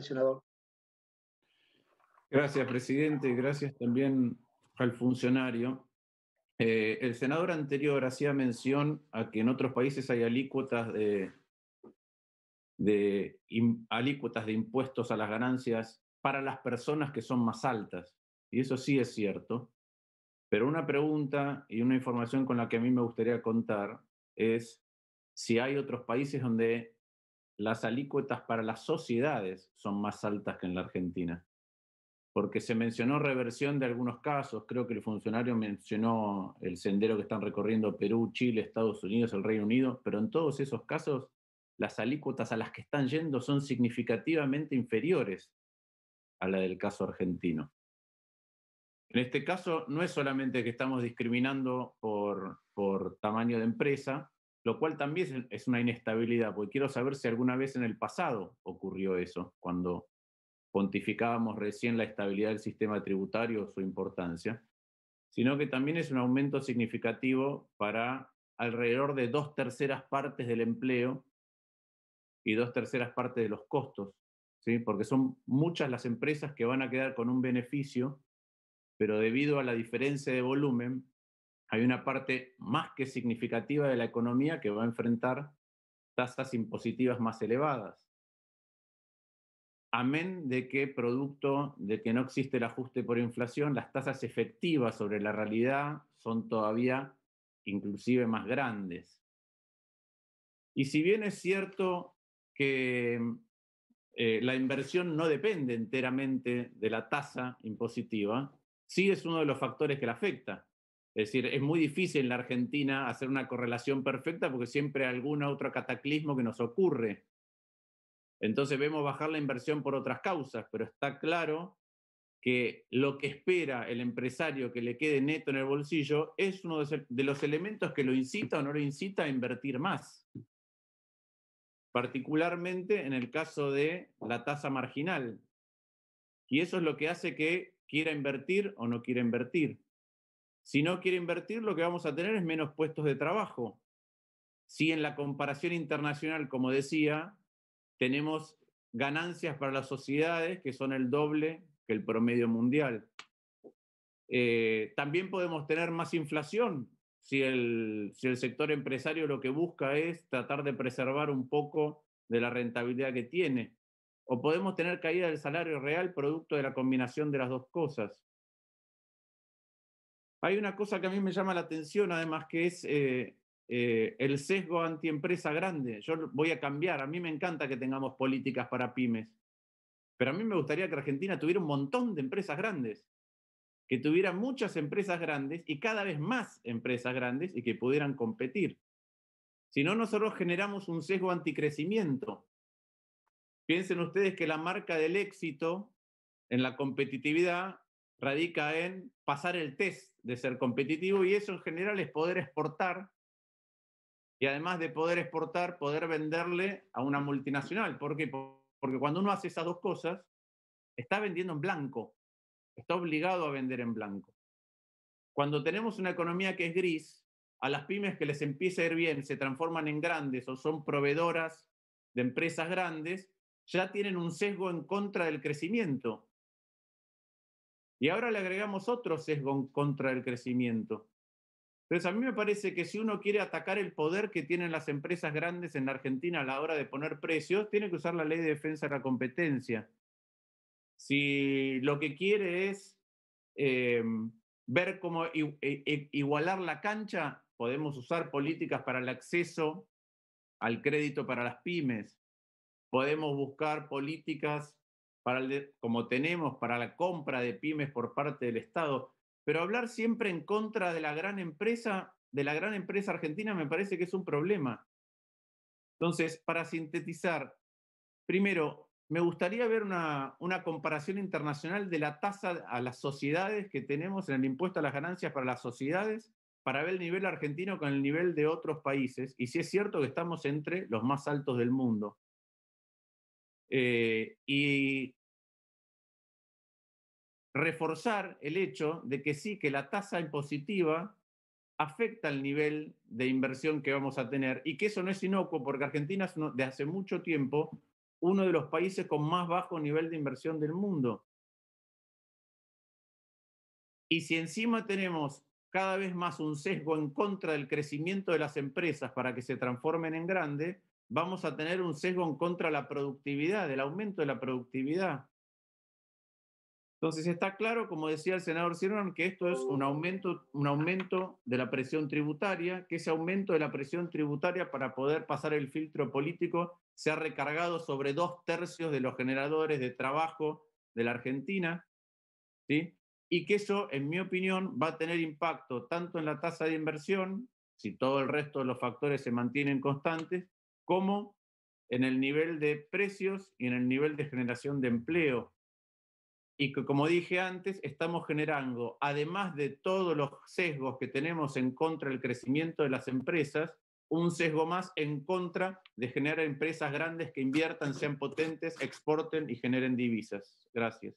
senador. Gracias, presidente. Gracias también al funcionario. El senador anterior hacía mención a que en otros países hay alícuotas alícuotas de impuestos a las ganancias para las personas que son más altas. Y eso sí es cierto. Pero una pregunta y una información con la que a mí me gustaría contar es si hay otros países donde las alícuotas para las sociedades son más altas que en la Argentina. Porque se mencionó reversión de algunos casos, creo que el funcionario mencionó el sendero que están recorriendo Perú, Chile, Estados Unidos, el Reino Unido, pero en todos esos casos las alícuotas a las que están yendo son significativamente inferiores a la del caso argentino. En este caso no es solamente que estamos discriminando por tamaño de empresa, lo cual también es una inestabilidad, porque quiero saber si alguna vez en el pasado ocurrió eso, cuando pontificábamos recién la estabilidad del sistema tributario, su importancia, sino que también es un aumento significativo para alrededor de 2/3 partes del empleo y 2/3 partes de los costos, ¿sí? Porque son muchas las empresas que van a quedar con un beneficio, pero debido a la diferencia de volumen, hay una parte más que significativa de la economía que va a enfrentar tasas impositivas más elevadas. Amén de que, producto de que no existe el ajuste por inflación, las tasas efectivas sobre la realidad son todavía inclusive más grandes. Y si bien es cierto que la inversión no depende enteramente de la tasa impositiva, sí es uno de los factores que la afecta. Es decir, es muy difícil en la Argentina hacer una correlación perfecta porque siempre hay algún otro cataclismo que nos ocurre. Entonces vemos bajar la inversión por otras causas, pero está claro que lo que espera el empresario que le quede neto en el bolsillo es uno de los elementos que lo incita o no lo incita a invertir más. Particularmente en el caso de la tasa marginal. Y eso es lo que hace que quiera invertir o no quiera invertir. Si no quiere invertir, lo que vamos a tener es menos puestos de trabajo. Si en la comparación internacional, como decía, tenemos ganancias para las sociedades que son el doble que el promedio mundial. También podemos tener más inflación si el sector empresario lo que busca es tratar de preservar un poco de la rentabilidad que tiene. O podemos tener caída del salario real producto de la combinación de las dos cosas. Hay una cosa que a mí me llama la atención, además, que es el sesgo antiempresa grande. Yo voy a cambiar. A mí me encanta que tengamos políticas para pymes, pero a mí me gustaría que Argentina tuviera un montón de empresas grandes, que tuviera muchas empresas grandes y cada vez más empresas grandes y que pudieran competir. Si no, nosotros generamos un sesgo anticrecimiento. Piensen ustedes que la marca del éxito en la competitividad radica en pasar el test de ser competitivo y eso en general es poder exportar y además de poder exportar, poder venderle a una multinacional. ¿Por qué? Porque cuando uno hace esas dos cosas, está vendiendo en blanco, está obligado a vender en blanco. Cuando tenemos una economía que es gris, a las pymes que les empieza a ir bien, se transforman en grandes o son proveedoras de empresas grandes, ya tienen un sesgo en contra del crecimiento. Y ahora le agregamos otro sesgo en contra del crecimiento. Entonces, a mí me parece que si uno quiere atacar el poder que tienen las empresas grandes en la Argentina a la hora de poner precios, tiene que usar la ley de defensa de la competencia. Si lo que quiere es ver cómo igualar la cancha, podemos usar políticas para el acceso al crédito para las pymes. Podemos buscar políticas como tenemos para la compra de pymes por parte del Estado. Pero hablar siempre en contra de la gran empresa argentina, me parece que es un problema. Entonces, para sintetizar, primero, me gustaría ver una comparación internacional de la tasa a las sociedades que tenemos en el impuesto a las ganancias para las sociedades, para ver el nivel argentino con el nivel de otros países, y si es cierto que estamos entre los más altos del mundo. Y reforzar el hecho de que sí, que la tasa impositiva afecta el nivel de inversión que vamos a tener y que eso no es inocuo porque Argentina de hace mucho tiempo uno de los países con más bajo nivel de inversión del mundo. Y si encima tenemos cada vez más un sesgo en contra del crecimiento de las empresas para que se transformen en grandes, vamos a tener un sesgo en contra de la productividad, del aumento de la productividad. Entonces está claro, como decía el senador Zimmerman, que esto es un aumento de la presión tributaria, que ese aumento de la presión tributaria para poder pasar el filtro político se ha recargado sobre 2/3 de los generadores de trabajo de la Argentina, ¿sí? Y que eso, en mi opinión, va a tener impacto tanto en la tasa de inversión, si todo el resto de los factores se mantienen constantes, como en el nivel de precios y en el nivel de generación de empleo. Y que, como dije antes, estamos generando, además de todos los sesgos que tenemos en contra del crecimiento de las empresas, un sesgo más en contra de generar empresas grandes que inviertan, sean potentes, exporten y generen divisas. Gracias.